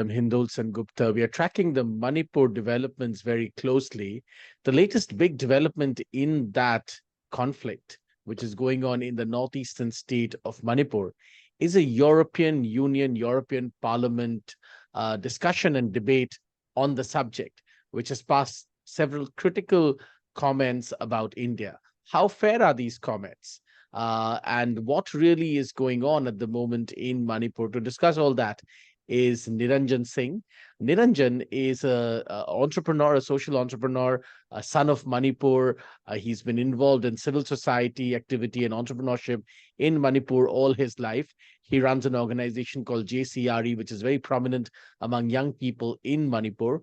I'm Hindol Sengupta. We are tracking the Manipur developments very closely. The latest big development in that conflict, which is going on in the northeastern state of Manipur, is a European Union, European Parliament discussion and debate on the subject, which has passed several critical comments about India. How fair are these comments? And what really is going on at the moment in Manipur? To discuss all that is Niranjan Singh. Niranjan is a entrepreneur, a social entrepreneur, a son of Manipur. He's been involved in civil society activity and entrepreneurship in Manipur all his life. He runs an organization called JCRE, which is very prominent among young people in Manipur.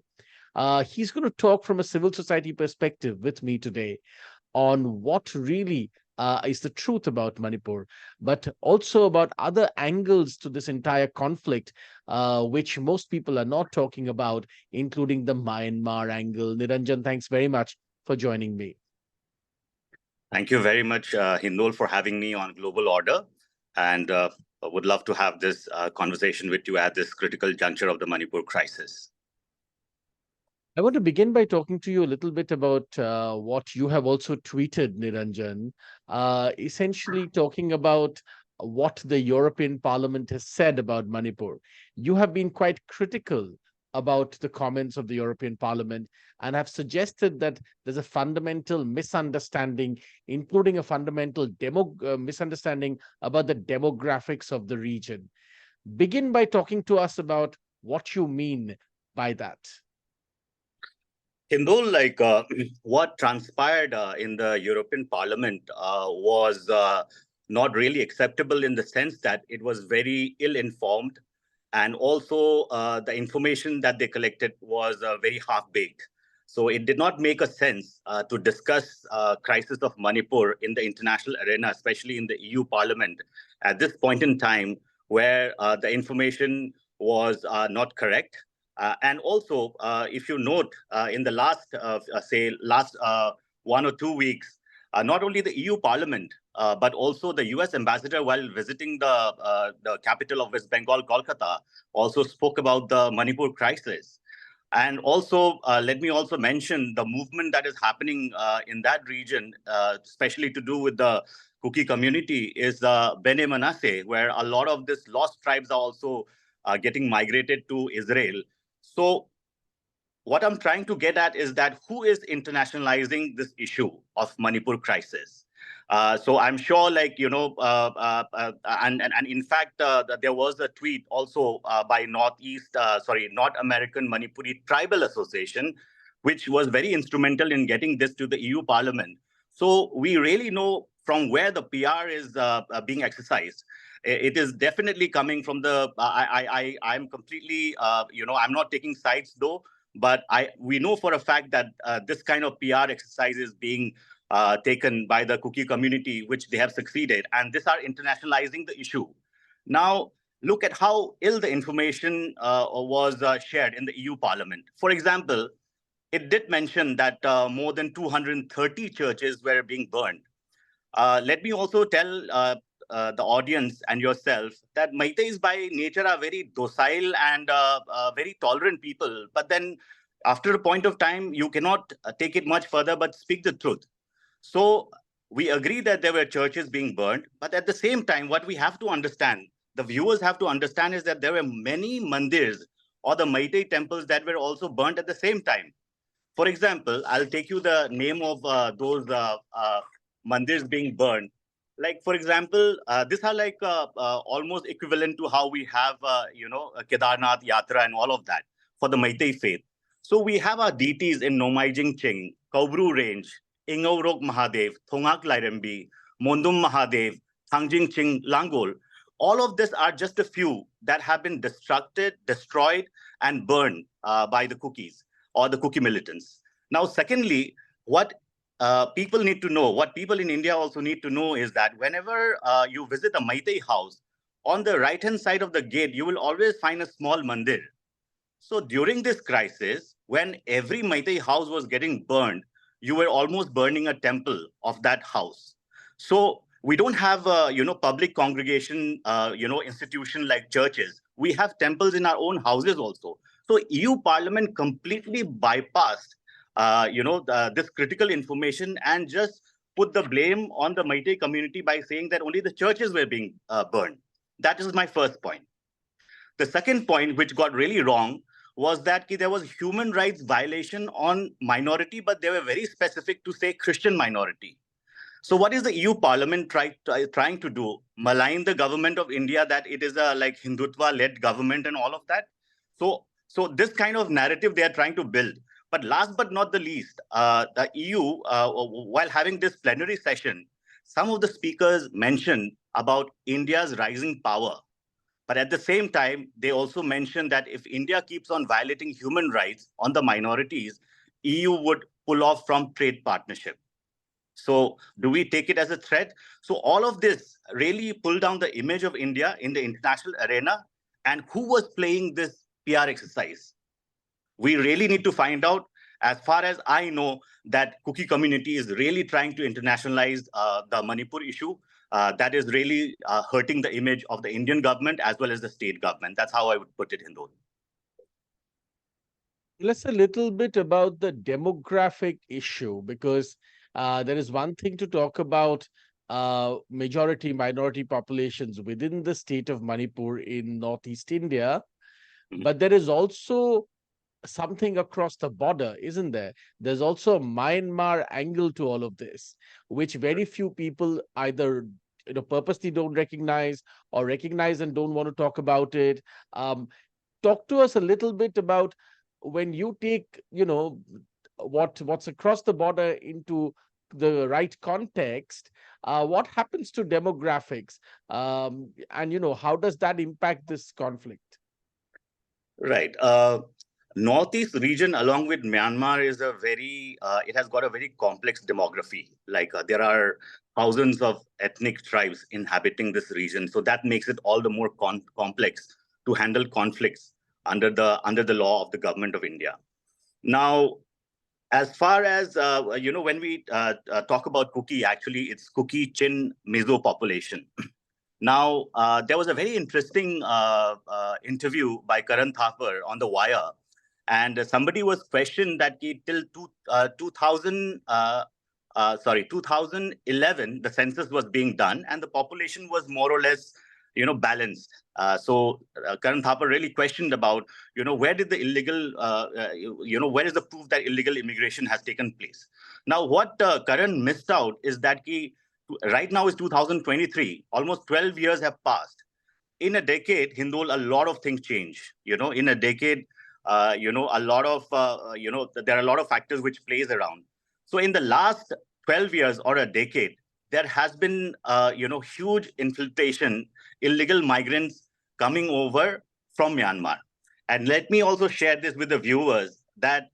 He's going to talk from a civil society perspective with me today on what really is the truth about Manipur, but also about other angles to this entire conflict, which most people are not talking about, including the Myanmar angle. Niranjan, thanks very much for joining me. Thank you very much, Hindol, for having me on Global Order, and would love to have this conversation with you at this critical juncture of the Manipur crisis. I want to begin by talking to you a little bit about what you have also tweeted, Niranjan, essentially talking about what the European Parliament has said about Manipur. You have been quite critical about the comments of the European Parliament and have suggested that there's a fundamental misunderstanding, including a fundamental misunderstanding about the demographics of the region. Begin by talking to us about what you mean by that. Hindol, what transpired in the European Parliament was not really acceptable in the sense that it was very ill-informed, and also the information that they collected was very half-baked. So it did not make a sense to discuss crisis of Manipur in the international arena, especially in the EU Parliament, at this point in time where the information was not correct. And also, if you note, in the last 1 or 2 weeks, not only the EU Parliament, but also the US ambassador, while visiting the capital of West Bengal, Kolkata, also spoke about the Manipur crisis. And also, let me also mention the movement that is happening in that region, especially to do with the Kuki community, is Bene Manasseh, where a lot of these lost tribes are also getting migrated to Israel. So what I'm trying to get at is that who is internationalizing this issue of Manipur crisis? So I'm sure, and in fact, there was a tweet also by North American Manipuri Tribal Association, which was very instrumental in getting this to the EU Parliament. So we really know from where the PR is being exercised. It is definitely coming from the. I'm completely, I'm not taking sides though, but we know for a fact that this kind of PR exercise is being taken by the Kuki community, which they have succeeded, and these are internationalizing the issue. Now, look at how ill the information was shared in the EU Parliament. For example, it did mention that more than 230 churches were being burned. Let me also tell the audience and yourself that Meiteis by nature are very docile and very tolerant people. But then after a point of time, you cannot take it much further, but speak the truth. So we agree that there were churches being burned. But at the same time, what we have to understand, the viewers have to understand, is that there were many mandirs or the Meitei temples that were also burnt at the same time. For example, I'll take you the name of those mandirs being burned. Like, for example, these are like almost equivalent to how we have, Kedarnath Yatra and all of that for the Meitei faith. So we have our deities in Nomai Jingching, Kaubru Range, Ingaurok Mahadev, Thongak Lairembi, Mondum Mahadev, Thangjing Ching Langol. All of this are just a few that have been destroyed, and burned by the Kukis or the Kuki militants. Now, secondly, what people need to know, what people in India also need to know, is that whenever you visit a Meitei house, on the right-hand side of the gate, you will always find a small mandir. So during this crisis, when every Meitei house was getting burned, you were almost burning a temple of that house. So we don't have, public congregation, institution like churches, We have temples in our own houses also. So EU Parliament completely bypassed, this critical information and just put the blame on the Meitei community by saying that only the churches were being burned. That is my first point. The second point, which got really wrong, was that there was human rights violation on minority, but they were very specific to say Christian minority. So what is the EU Parliament trying to do? Malign the government of India that it is a like Hindutva-led government and all of that. So this kind of narrative they are trying to build. But last but not the least, the EU, while having this plenary session, some of the speakers mentioned about India's rising power. But at the same time, they also mentioned that if India keeps on violating human rights on the minorities, EU would pull off from trade partnership. So do we take it as a threat? So all of this really pulled down the image of India in the international arena. And who was playing this PR exercise? We really need to find out. As far as I know, that Kuki community is really trying to internationalize the Manipur issue. That is really hurting the image of the Indian government as well as the state government. That's how I would put it, Hindol. Let's a little bit about the demographic issue, because there is one thing to talk about majority minority populations within the state of Manipur in Northeast India, but there is also something across the border, isn't there? There's also a Myanmar angle to all of this, which very few people either purposely don't recognize or recognize and don't want to talk about it. Talk to us a little bit about when you take what's across the border into the right context, what happens to demographics, and how does that impact this conflict? Right. Northeast region, along with Myanmar, is it has got a very complex demography. Like there are thousands of ethnic tribes inhabiting this region. So that makes it all the more complex to handle conflicts under the law of the government of India. Now, as far as, when we talk about Kuki, actually, it's Kuki Chin Mizo population. Now, there was a very interesting interview by Karan Thapar on The Wire, and somebody was questioned that till 2011, the census was being done, and the population was more or less, balanced. So Karan Thapar really questioned about, where did the illegal, where is the proof that illegal immigration has taken place? Now, what Karan missed out is that right now is 2023, almost 12 years have passed. In a decade, Hindol, a lot of things change. In a decade, a lot of, there are a lot of factors which plays around. So in the last 12 years or a decade, there has been, huge infiltration, illegal migrants coming over from Myanmar. And let me also share this with the viewers that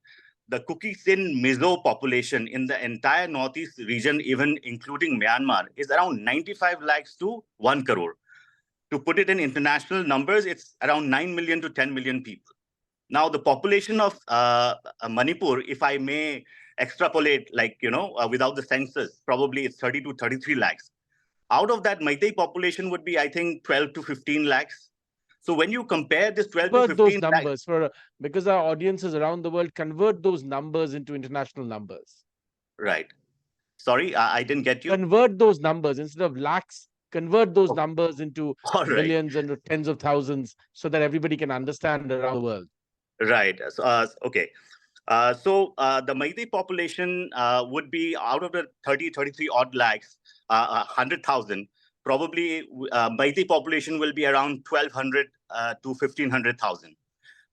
the Kuki-Sin Mizo population in the entire Northeast region, even including Myanmar, is around 95 lakhs to 1 crore. To put it in international numbers, it's around 9 million to 10 million people. Now, the population of Manipur, if I may extrapolate, without the census, probably it's 30 to 33 lakhs. Out of that, Meitei population would be, I think, 12 to 15 lakhs. So when you compare this 12 to 15 those numbers because our audiences around the world, convert those numbers into international numbers. Right. Sorry, I didn't get you. Convert those numbers instead of lakhs. Convert those numbers into millions and tens of thousands so that everybody can understand around the world. Right. Okay. So the Meitei population would be out of the 33 odd lakhs, 100,000. Probably Meitei population will be around 1,200 to 1,500,000.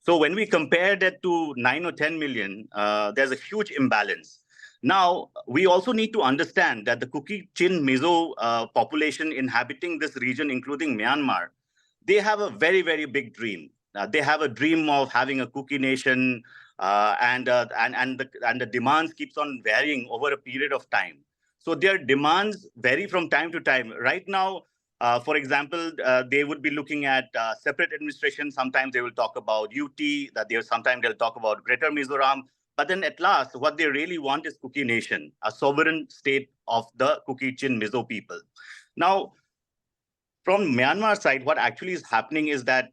So when we compare that to 9 or 10 million, there's a huge imbalance. Now, we also need to understand that the Kuki-Chin Mizo population inhabiting this region, including Myanmar, they have a very, very big dream. They have a dream of having a Kuki nation, and the demands keeps on varying over a period of time. So their demands vary from time to time. Right now, for example, they would be looking at separate administration. Sometimes they will talk about UT, sometimes they'll talk about Greater Mizoram. But then at last, what they really want is Kuki nation, a sovereign state of the Kuki-Chin Mizo people. Now, from Myanmar side, what actually is happening is that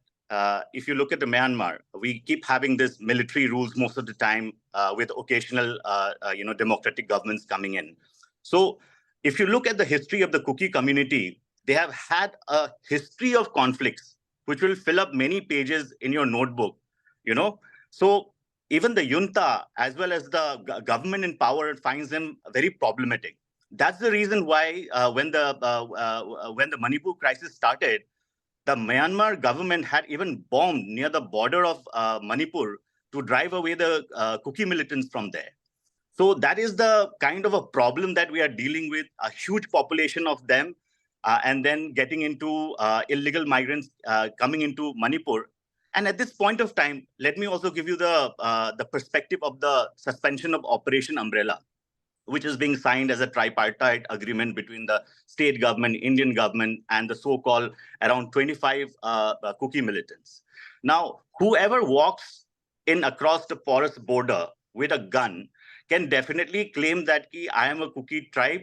if you look at the Myanmar, we keep having this military rules most of the time, with occasional, democratic governments coming in. So if you look at the history of the Kuki community, they have had a history of conflicts, which will fill up many pages in your notebook, you know. So even the junta, as well as the government in power, finds them very problematic. That's the reason why, when the Manipur crisis started, the Myanmar government had even bombed near the border of Manipur to drive away the Kuki militants from there. So that is the kind of a problem that we are dealing with, a huge population of them, and then getting into illegal migrants coming into Manipur. And at this point of time, let me also give you the perspective of the suspension of Operation Umbrella, which is being signed as a tripartite agreement between the state government, Indian government, and the so-called around 25 Kuki militants. Now, whoever walks in across the forest border with a gun can definitely claim that I am a Kuki tribe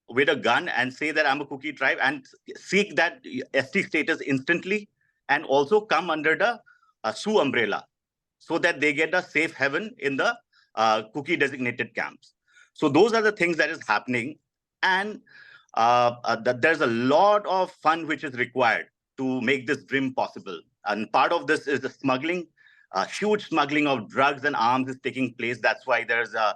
with a gun, and say that I'm a Kuki tribe, and seek that ST status instantly, and also come under the Sioux umbrella, so that they get a safe haven in the Kuki designated camps. So those are the things that is happening, and there's a lot of fund which is required to make this dream possible. And part of this is the smuggling. Huge smuggling of drugs and arms is taking place. That's why there's a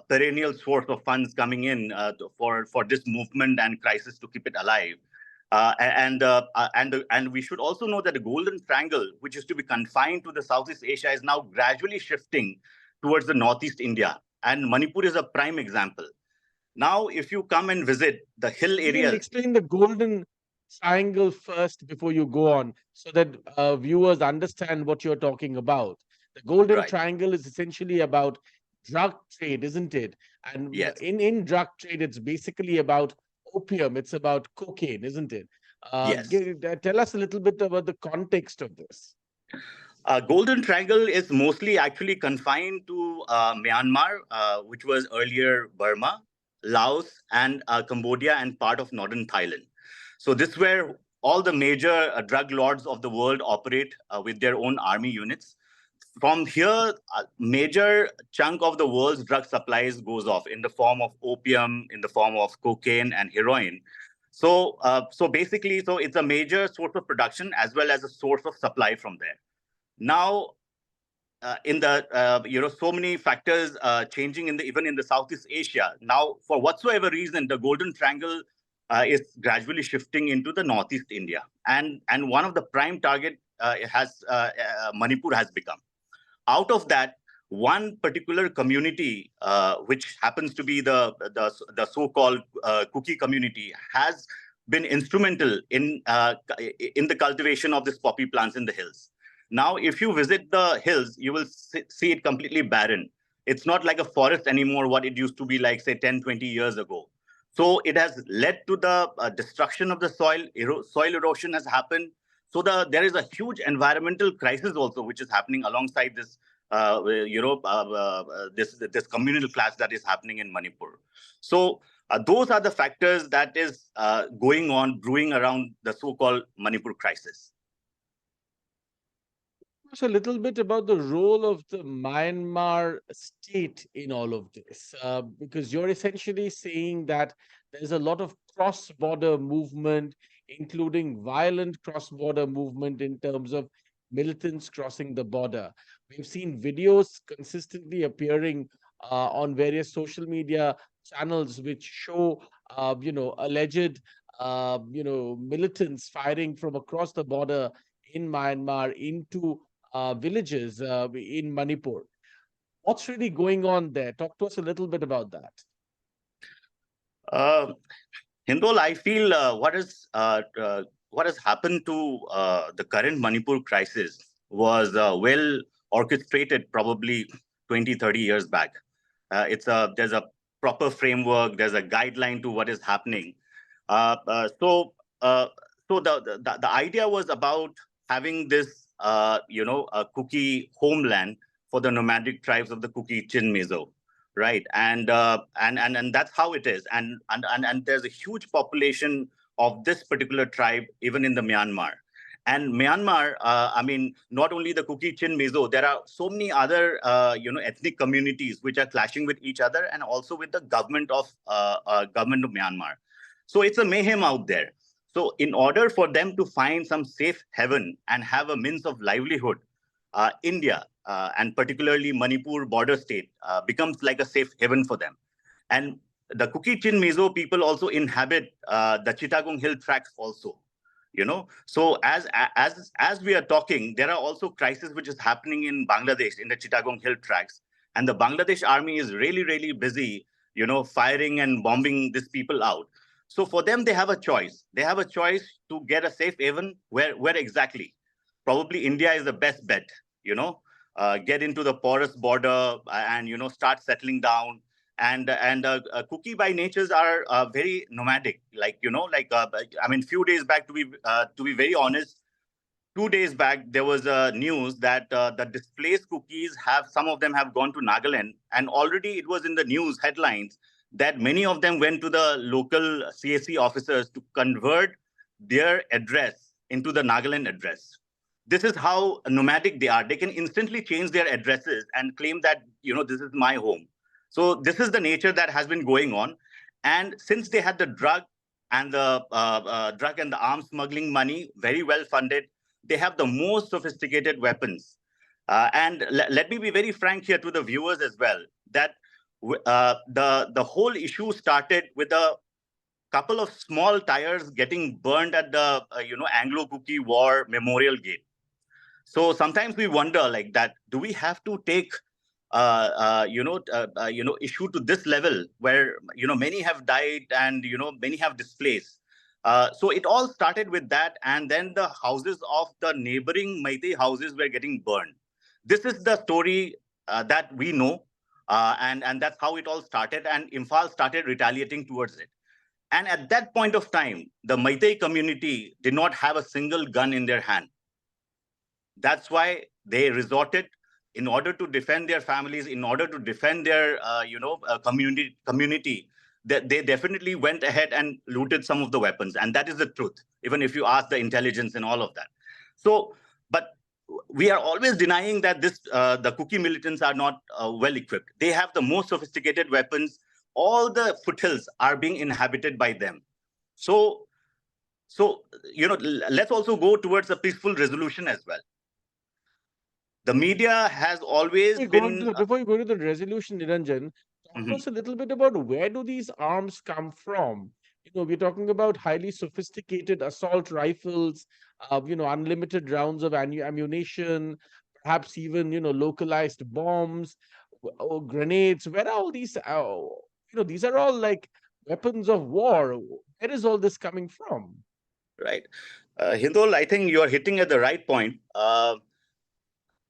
perennial source of funds coming in for this movement and crisis to keep it alive. And we should also know that the Golden Triangle, which used to be confined to the Southeast Asia, is now gradually shifting towards the Northeast India. And Manipur is a prime example. Now, if you come and visit the hill areas, explain the Golden Triangle first before you go on, so that viewers understand what you're talking about. The Golden right? Triangle is essentially about drug trade, isn't it? And Yes, in drug trade, it's basically about opium. It's about cocaine, isn't it? yes. Tell us a little bit about the context of this. Golden Triangle is mostly actually confined to Myanmar, which was earlier Burma, Laos, and Cambodia, and part of northern Thailand. So this is where all the major drug lords of the world operate with their own army units. From here, a major chunk of the world's drug supplies goes off in the form of opium, in the form of cocaine and heroin. So basically, so it's a major source of production as well as a source of supply from there. Now, in the so many factors changing in the even in the Southeast Asia. Now, for whatsoever reason, the Golden Triangle is gradually shifting into the Northeast India, and one of the prime target Manipur has become. Out of that, one particular community, which happens to be the so-called Kuki community, has been instrumental in the cultivation of this poppy plants in the hills. Now, if you visit the hills, you will see it completely barren. It's not like a forest anymore, what it used to be like, say, 10, 20 years ago. So it has led to the destruction of the soil. Soil erosion has happened. So there is a huge environmental crisis also, which is happening alongside this, this communal clash that is happening in Manipur. So those are the factors that is going on, brewing around the so-called Manipur crisis. A little bit about the role of the Myanmar state in all of this, because you're essentially saying that there's a lot of cross-border movement, including violent cross-border movement in terms of militants crossing the border. We've seen videos consistently appearing on various social media channels which show, alleged, militants firing from across the border in Myanmar into villages in Manipur. What's really going on there? Talk to us a little bit about that. Hindol, I feel what has happened to the current Manipur crisis was well orchestrated probably 20, 30 years back. There's a proper framework, there's a guideline to what is happening. So the idea was about having this a Kuki homeland for the nomadic tribes of the Kuki Chin Mizo, right? And that's how it is. And there's a huge population of this particular tribe even in the Myanmar. And Myanmar, I mean, not only the Kuki-Chin Mizo, there are so many other, ethnic communities which are clashing with each other and also with the government of Myanmar. So it's a mayhem out there. So in order for them to find some safe haven and have a means of livelihood, India and particularly Manipur border state becomes like a safe haven for them. And the Kuki-Chin Mizo people also inhabit the Chittagong Hill tracts also. So as we are talking, there are also crises which is happening in Bangladesh in the Chittagong Hill tracts, and the Bangladesh army is really busy, firing and bombing these people out. So for them, they have a choice. They have a choice to get a safe haven. Where exactly? Probably India is the best bet. Get into the porous border and start settling down. And Kuki by natures are very nomadic. I mean, few days back, to be very honest, 2 days back there was news that the displaced Kukis have some of them have gone to Nagaland, and already it was in the news headlines that many of them went to the local CSC officers to convert their address into the Nagaland address. This is how nomadic they are. They can instantly change their addresses and claim that this is my home. So this is the nature that has been going on. And since they had the drug and the arms smuggling money very well funded, they have the most sophisticated weapons. And let me be very frank here to the viewers as well, that the whole issue started with a couple of small tires getting burned at the Anglo-Kuki War Memorial Gate. So sometimes we wonder like that: do we have to take issue to this level where many have died and many have displaced? So it all started with that, and then the houses of the neighboring Meitei houses were getting burned. This is the story that we know, and that's how it all started. And Imphal started retaliating towards it. And at that point of time, the Meitei community did not have a single gun in their hand. That's why they resorted, in order to defend their families, in order to defend their community, that they definitely went ahead and looted some of the weapons. And that is the truth, even if you ask the intelligence and all of that. So, but we are always denying that the Kuki militants are not well equipped. They have the most sophisticated weapons. All the foothills are being inhabited by them. So let's also go towards a peaceful resolution as well. The media has always been. Before you go to the resolution, Niranjan, talk to us a little bit about where do these arms come from? We're talking about highly sophisticated assault rifles, unlimited rounds of ammunition, perhaps even, localized bombs or grenades. Where are all these? These are all like weapons of war. Where is all this coming from? Right. Hindol, I think you are hitting at the right point.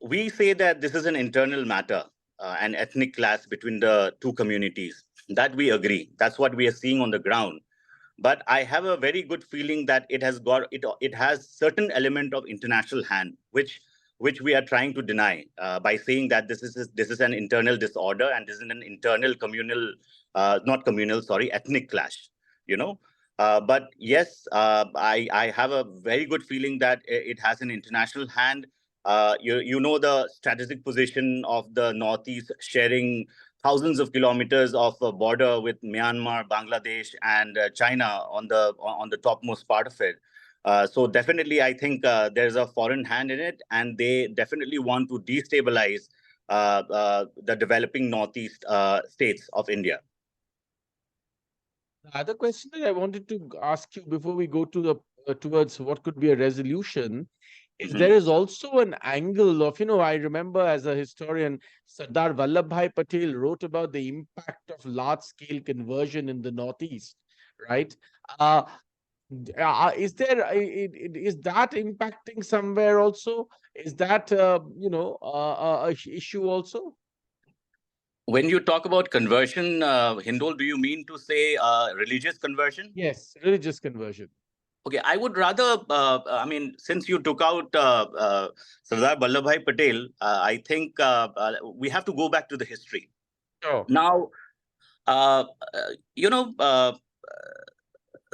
We say that this is an internal matter, an ethnic clash between the two communities. That we agree. That's what we are seeing on the ground. But I have a very good feeling that it has certain element of international hand, which we are trying to deny by saying that this is an internal disorder and this is an internal ethnic clash. But yes, I have a very good feeling that it has an international hand. The strategic position of the Northeast, sharing thousands of kilometers of border with Myanmar, Bangladesh, and China on the topmost part of it. So definitely, I think there's a foreign hand in it, and they definitely want to destabilize the developing Northeast states of India. The other question that I wanted to ask you before we go to the towards what could be a resolution is there is also an angle of, I remember as a historian, Sardar Vallabhbhai Patel wrote about the impact of large-scale conversion in the Northeast, right? Is that impacting somewhere also? Is that, issue also? When you talk about conversion, Hindol, do you mean to say religious conversion? Yes, religious conversion. Okay, I would rather, since you took out Sardar Vallabhbhai Patel, I think we have to go back to the history. Sure. Now,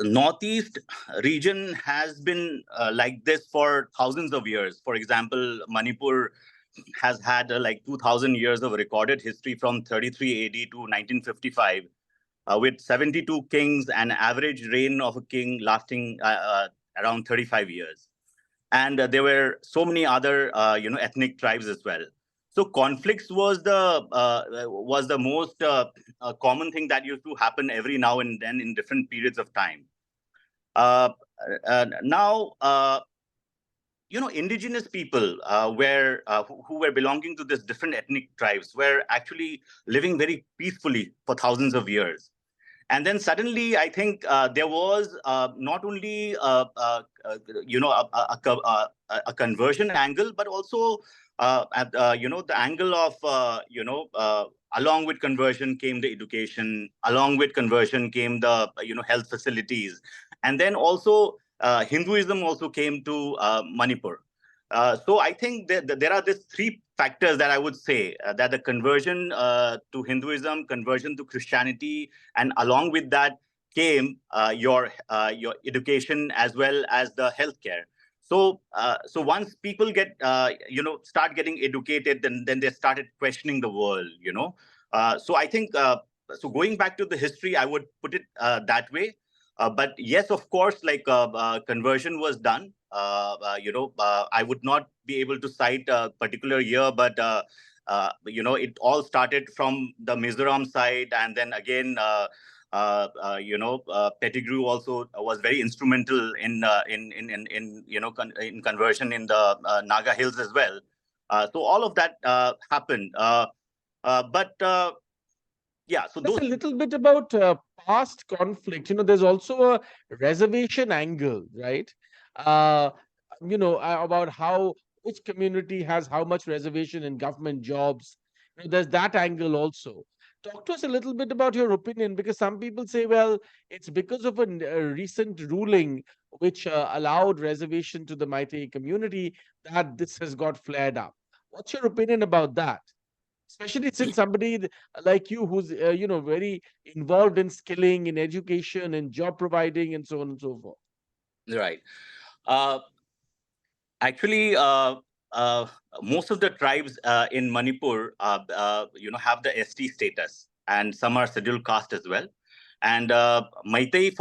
Northeast region has been like this for thousands of years. For example, Manipur has had like 2000 years of recorded history from 33 AD to 1955, with 72 kings and average reign of a king lasting around 35 years. And there were so many other ethnic tribes as well. So conflicts was the most common thing that used to happen every now and then in different periods of time. uh, Now, indigenous people who were belonging to this different ethnic tribes were actually living very peacefully for thousands of years. And then suddenly, I think there was not only a conversion angle, but also the angle of along with conversion came the education, along with conversion came the health facilities, and then also Hinduism also came to Manipur. So I think that there are these three factors that I would say that the conversion to Hinduism, conversion to Christianity, and along with that came your education as well as the healthcare. So once people get start getting educated, then they started questioning the world. So I think so. Going back to the history, I would put it that way. But yes, of course, like conversion was done. I would not be able to cite a particular year, but it all started from the Mizoram side, and then again, Pettigrew also was very instrumental in conversion in the Naga Hills as well. So all of that happened. But yeah, so That's those. a little bit about past conflict. There's also a reservation angle, right? Uh, about how which community has how much reservation in government jobs. There's that angle also. Talk to us a little bit about your opinion, because some people say, well, it's because of a recent ruling which allowed reservation to the Meitei community that this has got flared up. What's your opinion about that? Especially since somebody like you who's very involved in skilling, in education, in job providing, and so on and so forth. Right. Uh, Actually, uh, most of the tribes in Manipur, have the ST status, and some are scheduled caste as well. And Meitei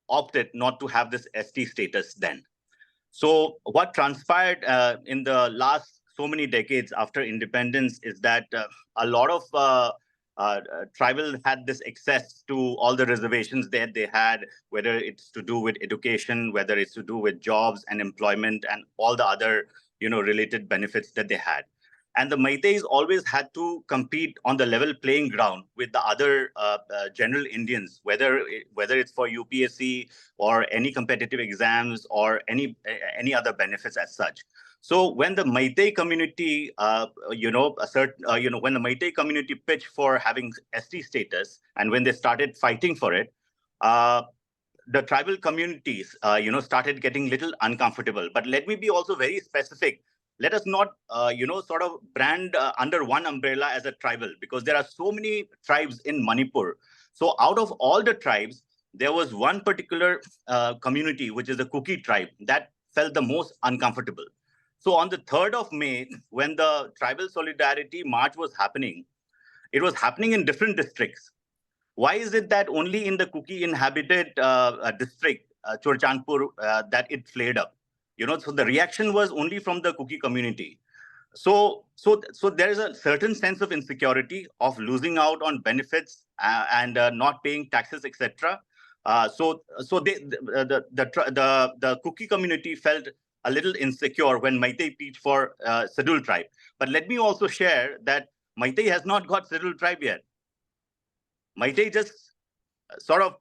opted not to have this ST status then. So what transpired in the last so many decades after independence is that a lot of tribal had this access to all the reservations that they had, whether it's to do with education, whether it's to do with jobs and employment and all the other related benefits that they had. And the Meiteis always had to compete on the level playing ground with the other general Indians, whether it's for UPSC or any competitive exams or any other benefits as such. So when the Meitei community, when the Meitei community pitched for having ST status, and when they started fighting for it, uh, the tribal communities, started getting little uncomfortable. But let me be also very specific. Let us not, sort of brand under one umbrella as a tribal, because there are so many tribes in Manipur. So out of all the tribes, there was one particular community, which is the Kuki tribe, that felt the most uncomfortable. So on the 3rd of May, when the Tribal Solidarity March was happening, it was happening in different districts. Why is it that only in the Kuki inhabited district, Churchandpur, that it flared up? So the reaction was only from the Kuki community. So there is a certain sense of insecurity of losing out on benefits and not paying taxes, etc. The Kuki community felt a little insecure when Meitei pitched for scheduled tribe. But let me also share that Meitei has not got scheduled tribe yet. Meitei just sort of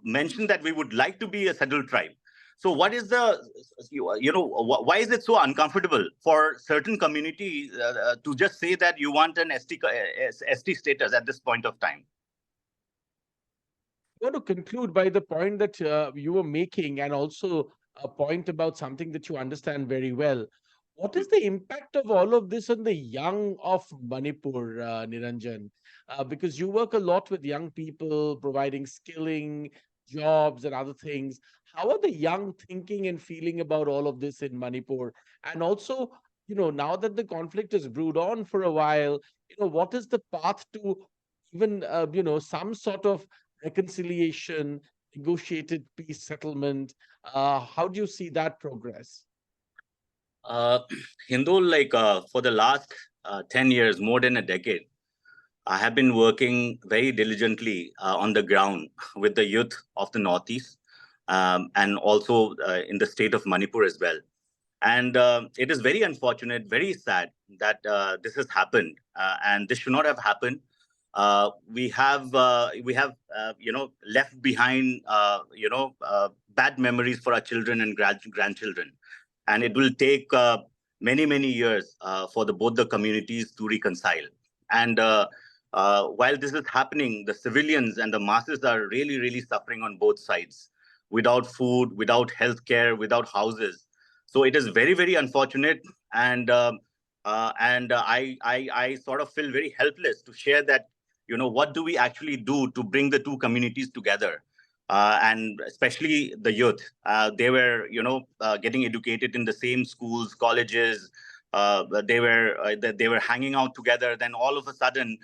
mentioned that we would like to be a scheduled tribe. So what is why is it so uncomfortable for certain community to just say that you want an ST status at this point of time? I want to conclude by the point that you were making, and also a point about something that you understand very well. What is the impact of all of this on the young of Manipur, Niranjan? Because you work a lot with young people, providing skilling, jobs, and other things. How are the young thinking and feeling about all of this in Manipur? And also, now that the conflict has brewed on for a while, what is the path to even, some sort of reconciliation, negotiated peace settlement? How do you see that progress? Uh, Hindol, for the last 10 years, more than a decade, I have been working very diligently on the ground with the youth of the Northeast, and also in the state of Manipur as well. And it is very unfortunate, very sad that this has happened, and this should not have happened. We have left behind bad memories for our children and grandchildren, and it will take many years for both the communities to reconcile. And while this is happening, the civilians and the masses are really suffering on both sides, without food, without healthcare, without houses. So it is very unfortunate, and I sort of feel very helpless to share that. What do we actually do to bring the two communities together? And especially the youth, they were getting educated in the same schools, colleges. They were hanging out together. Then all of a sudden,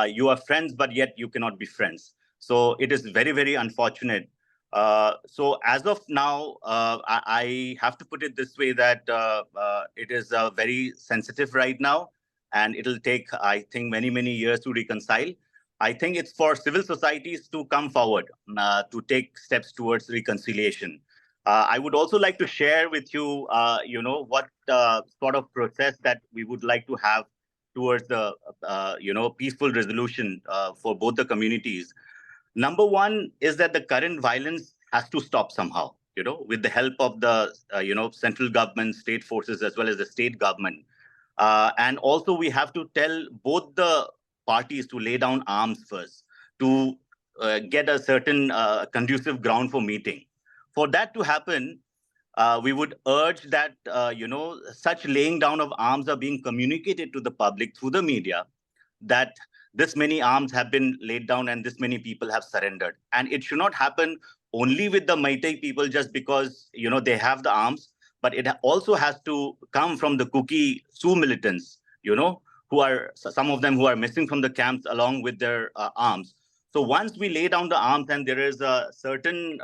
you are friends, but yet you cannot be friends. So it is very unfortunate. So as of now, I have to put it this way that it is very sensitive right now, and it'll take, I think, many years to reconcile. I think it's for civil societies to come forward to take steps towards reconciliation. I would also like to share with you, what sort of process that we would like to have towards the, peaceful resolution for both the communities. Number one is that the current violence has to stop somehow, with the help of the, central government, state forces, as well as the state government. And also, we have to tell both the parties to lay down arms first, to get a certain conducive ground for meeting. For that to happen, we would urge that, such laying down of arms are being communicated to the public through the media, that this many arms have been laid down and this many people have surrendered. And it should not happen only with the Meitei people just because they have the arms, but it also has to come from the Kuki Sioux militants, who are, some of them who are missing from the camps along with their arms. So once we lay down the arms and there is a certain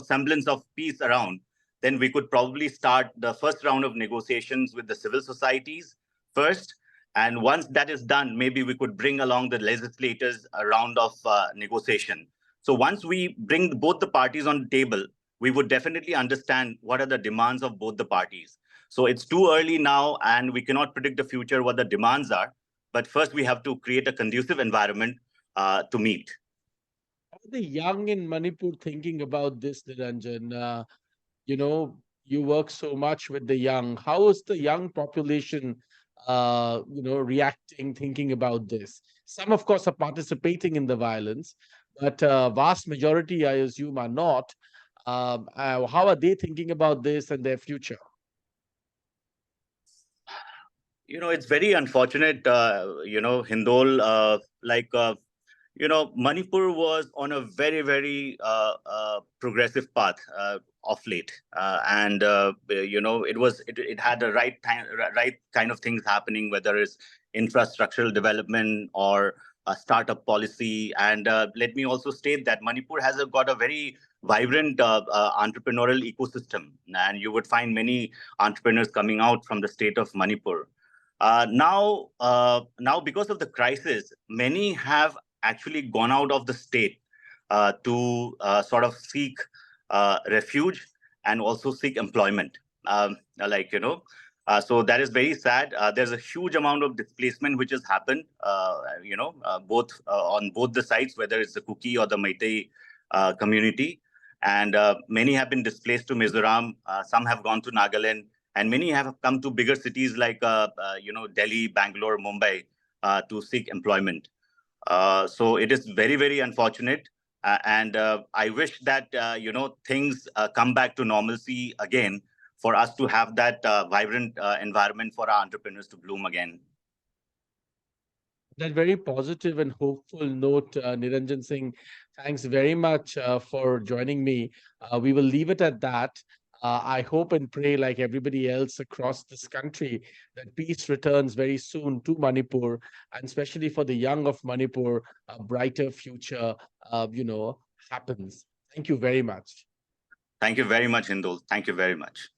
semblance of peace around, then we could probably start the first round of negotiations with the civil societies first. And once that is done, maybe we could bring along the legislators a round of negotiation. So once we bring both the parties on the table, we would definitely understand what are the demands of both the parties. So it's too early now, and we cannot predict the future what the demands are. But first, we have to create a conducive environment to meet. How are the young in Manipur thinking about this, Niranjan? You work so much with the young. How is the young population, reacting, thinking about this? Some, of course, are participating in the violence, but vast majority, I assume, are not. How are they thinking about this and their future? It's very unfortunate, Hindol, Manipur was on a very progressive path of late, and it had the right kind of things happening, whether it's infrastructural development or a startup policy. And let me also state that Manipur has got a very vibrant entrepreneurial ecosystem, and you would find many entrepreneurs coming out from the state of Manipur. Now, because of the crisis, many have actually gone out of the state to sort of seek refuge and also seek employment. So that is very sad. There's a huge amount of displacement which has happened, both on both the sides, whether it's the Kuki or the Meitei community. And many have been displaced to Mizoram. Some have gone to Nagaland, and many have come to bigger cities like Delhi, Bangalore, Mumbai to seek employment. So it is very unfortunate, and I wish that things come back to normalcy again for us to have that vibrant environment for our entrepreneurs to bloom again. That very positive and hopeful note, Niranjan Singh, thanks very much for joining me. We will leave it at that. I hope and pray, like everybody else across this country, that peace returns very soon to Manipur, and especially for the young of Manipur, a brighter future, happens. Thank you very much. Thank you very much, Hindol. Thank you very much.